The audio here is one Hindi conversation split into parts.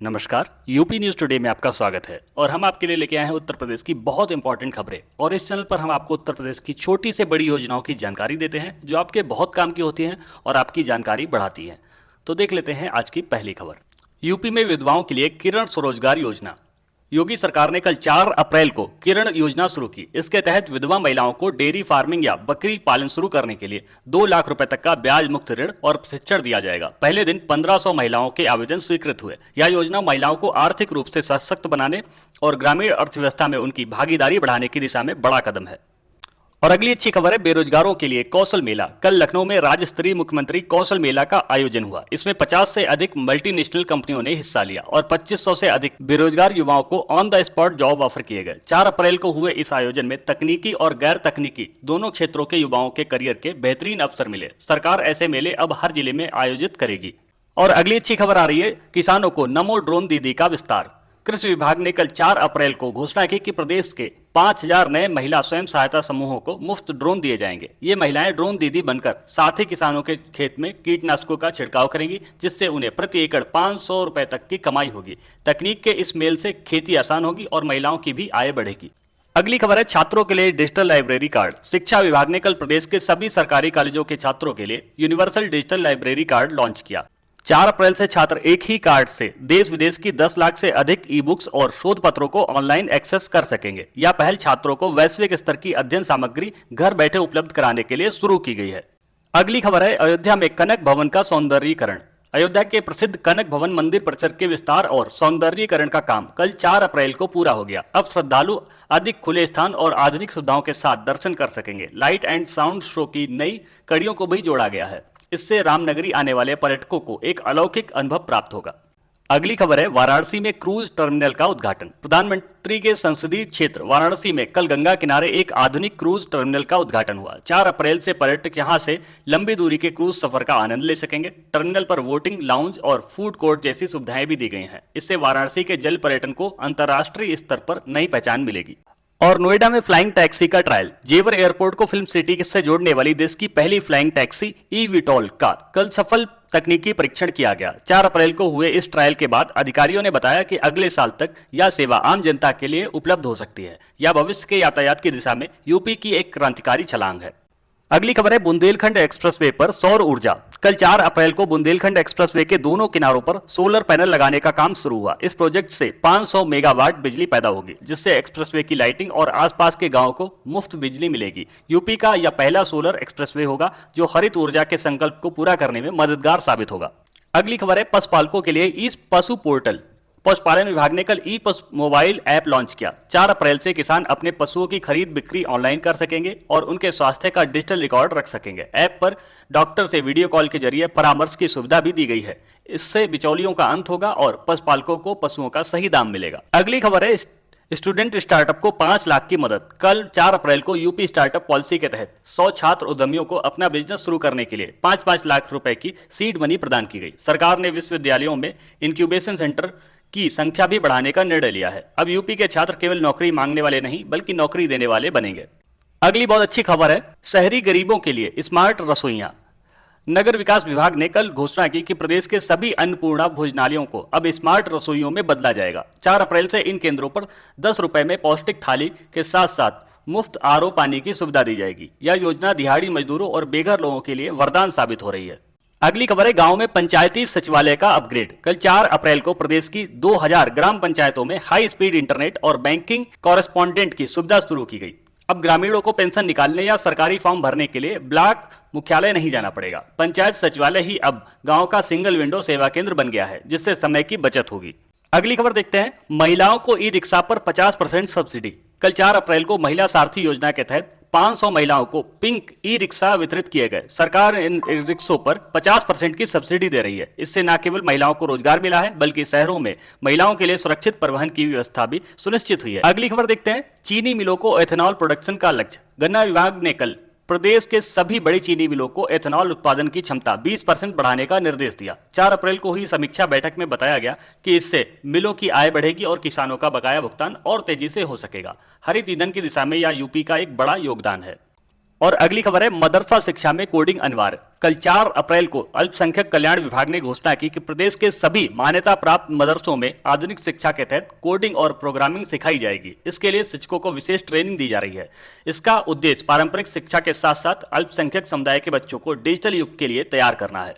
नमस्कार। यूपी न्यूज़ टुडे में आपका स्वागत है और हम आपके लिए लेके आए हैं उत्तर प्रदेश की बहुत इंपॉर्टेंट खबरें। और इस चैनल पर हम आपको उत्तर प्रदेश की छोटी से बड़ी योजनाओं की जानकारी देते हैं जो आपके बहुत काम की होती हैं और आपकी जानकारी बढ़ाती हैं। तो देख लेते हैं आज की पहली खबर। यूपी में विधवाओं के लिए किरण स्वरोजगार योजना। योगी सरकार ने कल 4 अप्रैल को किरण योजना शुरू की। इसके तहत विधवा महिलाओं को डेयरी फार्मिंग या बकरी पालन शुरू करने के लिए 2 लाख रुपए तक का ब्याज मुक्त ऋण और प्रशिक्षण दिया जाएगा। पहले दिन 1500 महिलाओं के आवेदन स्वीकृत हुए। यह योजना महिलाओं को आर्थिक रूप से सशक्त बनाने और ग्रामीण अर्थव्यवस्था में उनकी भागीदारी बढ़ाने की दिशा में बड़ा कदम है। और अगली अच्छी खबर है बेरोजगारों के लिए कौशल मेला। कल लखनऊ में राज्य स्तरीय मुख्यमंत्री कौशल मेला का आयोजन हुआ। इसमें 50 से अधिक मल्टीनेशनल कंपनियों ने हिस्सा लिया और 2500 से अधिक बेरोजगार युवाओं को on the spot job offer किए गए। 4 अप्रैल को हुए इस आयोजन में तकनीकी और गैर तकनीकी दोनों क्षेत्रों के युवाओं के करियर के बेहतरीन अवसर मिले। सरकार ऐसे मेले अब हर जिले में आयोजित करेगी। और अगली अच्छी खबर आ रही है किसानों को नमो ड्रोन दीदी का विस्तार। कृषि विभाग ने कल 4 अप्रैल को घोषणा की कि प्रदेश के 5000 नए महिला स्वयं सहायता समूहों को मुफ्त ड्रोन दिए जाएंगे। ये महिलाएं ड्रोन दीदी बनकर साथ ही किसानों के खेत में कीटनाशकों का छिड़काव करेंगी, जिससे उन्हें प्रति एकड़ 500 रुपए तक की कमाई होगी। तकनीक के इस मेल से खेती आसान होगी और महिलाओं की भी आय बढ़ेगी। अगली खबर है छात्रों के लिए डिजिटल लाइब्रेरी कार्ड। शिक्षा विभाग ने कल प्रदेश के सभी सरकारी कॉलेजों के छात्रों के लिए universal digital library card launch किया। 4 अप्रैल से छात्र एक ही कार्ड से देश विदेश की 10 लाख से अधिक ई बुक्स और शोध पत्रों को ऑनलाइन एक्सेस कर सकेंगे। यह पहल छात्रों को वैश्विक स्तर की अध्ययन सामग्री घर बैठे उपलब्ध कराने के लिए शुरू की गई है। अगली खबर है अयोध्या में कनक भवन का सौंदर्यीकरण। अयोध्या के प्रसिद्ध कनक भवन मंदिर परिसर के विस्तार और सौंदर्यीकरण का काम कल 4 अप्रैल को पूरा हो गया। अब श्रद्धालु अधिक खुले स्थान और आधुनिक सुविधाओं के साथ दर्शन कर सकेंगे। लाइट एंड साउंड शो की नई कड़ियों को भी जोड़ा गया है। इससे रामनगरी आने वाले पर्यटकों को एक अलौकिक अनुभव प्राप्त होगा। अगली खबर है वाराणसी में क्रूज टर्मिनल का उद्घाटन। प्रधानमंत्री के संसदीय क्षेत्र वाराणसी में कल गंगा किनारे एक आधुनिक क्रूज टर्मिनल का उद्घाटन हुआ। 4 अप्रैल से पर्यटक यहां से लंबी दूरी के क्रूज सफर का आनंद ले सकेंगे। टर्मिनल पर वोटिंग, लाउंज और फूड कोर्ट जैसी सुविधाएं भी दी गई हैं। इससे वाराणसी के जल पर्यटन को अंतर्राष्ट्रीय स्तर पर नई पहचान मिलेगी। और नोएडा में फ्लाइंग टैक्सी का ट्रायल। जेवर एयरपोर्ट को फिल्म सिटी से जोड़ने वाली देश की पहली फ्लाइंग टैक्सी ई-विटॉल का कल सफल तकनीकी परीक्षण किया गया। 4 अप्रैल को हुए इस ट्रायल के बाद अधिकारियों ने बताया कि अगले साल तक यह सेवा आम जनता के लिए उपलब्ध हो सकती है। यह भविष्य के यातायात की दिशा में यूपी की एक क्रांतिकारी छलांग है। अगली खबर है बुंदेलखंड एक्सप्रेसवे पर सौर ऊर्जा। कल 4 अप्रैल को बुंदेलखंड एक्सप्रेसवे के दोनों किनारों पर सोलर पैनल लगाने का काम शुरू हुआ। इस प्रोजेक्ट से 500 मेगावाट बिजली पैदा होगी, जिससे एक्सप्रेसवे की लाइटिंग और आसपास के गांवों को मुफ्त बिजली मिलेगी। यूपी का यह पहला सोलर एक्सप्रेसवे होगा जो हरित ऊर्जा के संकल्प को पूरा करने में मददगार साबित होगा। अगली खबर है पशुपालकों के लिए ई पशु पोर्टल। पशुपालन विभाग ने कल ई पशु मोबाइल ऐप लॉन्च किया। 4 अप्रैल से किसान अपने पशुओं की खरीद बिक्री ऑनलाइन कर सकेंगे और उनके स्वास्थ्य का डिजिटल रिकॉर्ड रख सकेंगे। ऐप पर डॉक्टर से वीडियो कॉल के जरिए परामर्श की सुविधा भी दी गई है। इससे बिचौलियों का अंत होगा और पशुपालकों को पशुओं का सही दाम मिलेगा। अगली खबर है स्टूडेंट स्टार्टअप को 5 लाख की मदद। कल 4 अप्रैल को यूपी स्टार्टअप पॉलिसी के तहत 100 छात्र उद्यमियों को अपना बिजनेस शुरू करने के लिए 5-5 लाख रुपए की सीड मनी प्रदान की गई। सरकार ने विश्वविद्यालयों में इंक्यूबेशन सेंटर की संख्या भी बढ़ाने का निर्णय लिया है। अब यूपी के छात्र केवल नौकरी मांगने वाले नहीं बल्कि नौकरी देने वाले बनेंगे। अगली बहुत अच्छी खबर है शहरी गरीबों के लिए स्मार्ट रसोइयां। नगर विकास विभाग ने कल घोषणा की कि प्रदेश के सभी अन्नपूर्णा भोजनालयों को अब स्मार्ट रसोइयों में बदला जाएगा। 4 अप्रैल से इन केंद्रों पर 10 रुपए में पौष्टिक थाली के साथ साथ मुफ्त आरओ पानी की सुविधा दी जाएगी। यह योजना दिहाड़ी मजदूरों और बेघर लोगों के लिए वरदान साबित हो रही है। अगली खबर है गांव में पंचायती सचिवालय का अपग्रेड। कल 4 अप्रैल को प्रदेश की 2000 ग्राम पंचायतों में हाई स्पीड इंटरनेट और बैंकिंग कॉरेस्पॉन्डेंट की सुविधा शुरू की गई। अब ग्रामीणों को पेंशन निकालने या सरकारी फॉर्म भरने के लिए ब्लॉक मुख्यालय नहीं जाना पड़ेगा। पंचायत सचिवालय ही अब गांव का सिंगल विंडो सेवा केंद्र बन गया है, जिससे समय की बचत होगी। अगली खबर देखते हैं महिलाओं को ई रिक्शा पर 50% सब्सिडी। कल 4 अप्रैल को महिला सारथी योजना के तहत 500 महिलाओं को पिंक ई रिक्शा वितरित किए गए। सरकार इन रिक्शों पर 50% की सब्सिडी दे रही है। इससे न केवल महिलाओं को रोजगार मिला है बल्कि शहरों में महिलाओं के लिए सुरक्षित परिवहन की व्यवस्था भी सुनिश्चित हुई है। अगली खबर देखते हैं चीनी मिलों को एथेनॉल प्रोडक्शन का लक्ष्य। गन्ना विभाग ने कल प्रदेश के सभी बड़ी चीनी मिलों को एथेनॉल उत्पादन की क्षमता 20% बढ़ाने का निर्देश दिया। 4 अप्रैल को हुई समीक्षा बैठक में बताया गया कि इससे मिलों की आय बढ़ेगी और किसानों का बकाया भुगतान और तेजी से हो सकेगा। हरित ईंधन की दिशा में यह यूपी का एक बड़ा योगदान है। और अगली खबर है, मदरसा शिक्षा में कोडिंग अनिवार्य। कल 4 अप्रैल को अल्पसंख्यक कल्याण विभाग ने घोषणा की कि प्रदेश के सभी मान्यता प्राप्त मदरसों में आधुनिक शिक्षा के तहत कोडिंग और प्रोग्रामिंग सिखाई जाएगी। इसके लिए शिक्षकों को विशेष ट्रेनिंग दी जा रही है। इसका उद्देश्य पारंपरिक शिक्षा के साथ साथ अल्पसंख्यक समुदाय के बच्चों को डिजिटल युग के लिए तैयार करना है।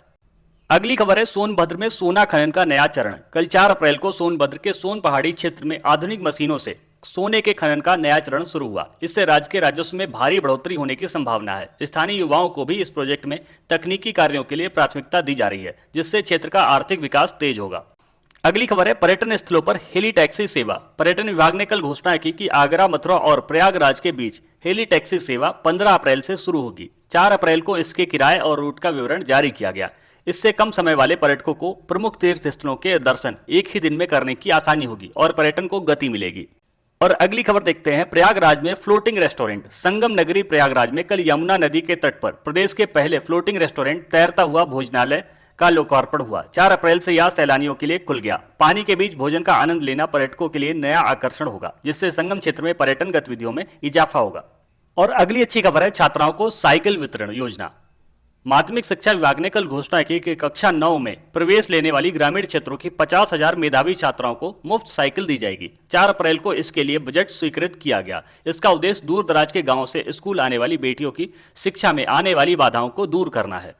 अगली खबर है, सोनभद्र में सोना खनन का नया चरण। कल 4 अप्रैल को सोनभद्र के सोन पहाड़ी क्षेत्र में आधुनिक मशीनों से सोने के खनन का नया चरण शुरू हुआ। इससे राज्य के राजस्व में भारी बढ़ोतरी होने की संभावना है। स्थानीय युवाओं को भी इस प्रोजेक्ट में तकनीकी कार्यों के लिए प्राथमिकता दी जा रही है, जिससे क्षेत्र का आर्थिक विकास तेज होगा। अगली खबर है, पर्यटन स्थलों पर हेली टैक्सी सेवा। पर्यटन विभाग ने कल घोषणा की कि आगरा, मथुरा और प्रयागराज के बीच हेली टैक्सी सेवा 15 अप्रैल से शुरू होगी। 4 अप्रैल को इसके किराए और रूट का विवरण जारी किया गया। इससे कम समय वाले पर्यटकों को प्रमुख तीर्थ स्थलों के दर्शन एक ही दिन में करने की आसानी होगी और पर्यटन को गति मिलेगी। और अगली खबर देखते हैं, प्रयागराज में फ्लोटिंग रेस्टोरेंट। संगम नगरी प्रयागराज में कल यमुना नदी के तट पर प्रदेश के पहले फ्लोटिंग रेस्टोरेंट तैरता हुआ भोजनालय का लोकार्पण हुआ। 4 अप्रैल से यह सैलानियों के लिए खुल गया। पानी के बीच भोजन का आनंद लेना पर्यटकों के लिए नया आकर्षण होगा, जिससे संगम क्षेत्र में पर्यटन गतिविधियों में इजाफा होगा। और अगली अच्छी खबर है, छात्राओं को साइकिल वितरण योजना। माध्यमिक शिक्षा विभाग ने कल घोषणा की कि कक्षा 9 में प्रवेश लेने वाली ग्रामीण क्षेत्रों की 50,000 मेधावी छात्राओं को मुफ्त साइकिल दी जाएगी। 4 अप्रैल को इसके लिए बजट स्वीकृत किया गया। इसका उद्देश्य दूर दराज के गांवों से स्कूल आने वाली बेटियों की शिक्षा में आने वाली बाधाओं को दूर करना है।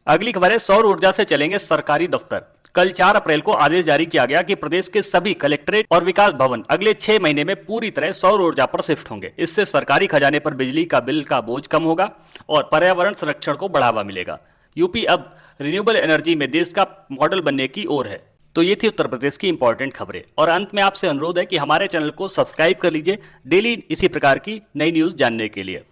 अगली खबर है, सौर ऊर्जा से चलेंगे सरकारी दफ्तर। कल 4 अप्रैल को आदेश जारी किया गया कि प्रदेश के सभी कलेक्ट्रेट और विकास भवन अगले 6 महीने में पूरी तरह सौर ऊर्जा पर शिफ्ट होंगे। इससे सरकारी खजाने पर बिजली का बिल का बोझ कम होगा और पर्यावरण संरक्षण को बढ़ावा मिलेगा। यूपी अब रिन्यूएबल एनर्जी में देश का मॉडल बनने की ओर है। तो ये थी उत्तर प्रदेश की इंपॉर्टेंट खबरें। और अंत में आपसे अनुरोध है कि हमारे चैनल को सब्सक्राइब कर लीजिए डेली इसी प्रकार की नई न्यूज जानने के लिए।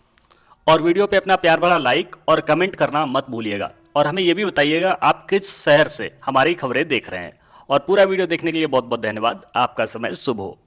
और वीडियो पे अपना प्यार भरा लाइक और कमेंट करना मत भूलिएगा। और हमें यह भी बताइएगा आप किस शहर से हमारी खबरें देख रहे हैं। और पूरा वीडियो देखने के लिए बहुत बहुत धन्यवाद। आपका समय शुभ हो।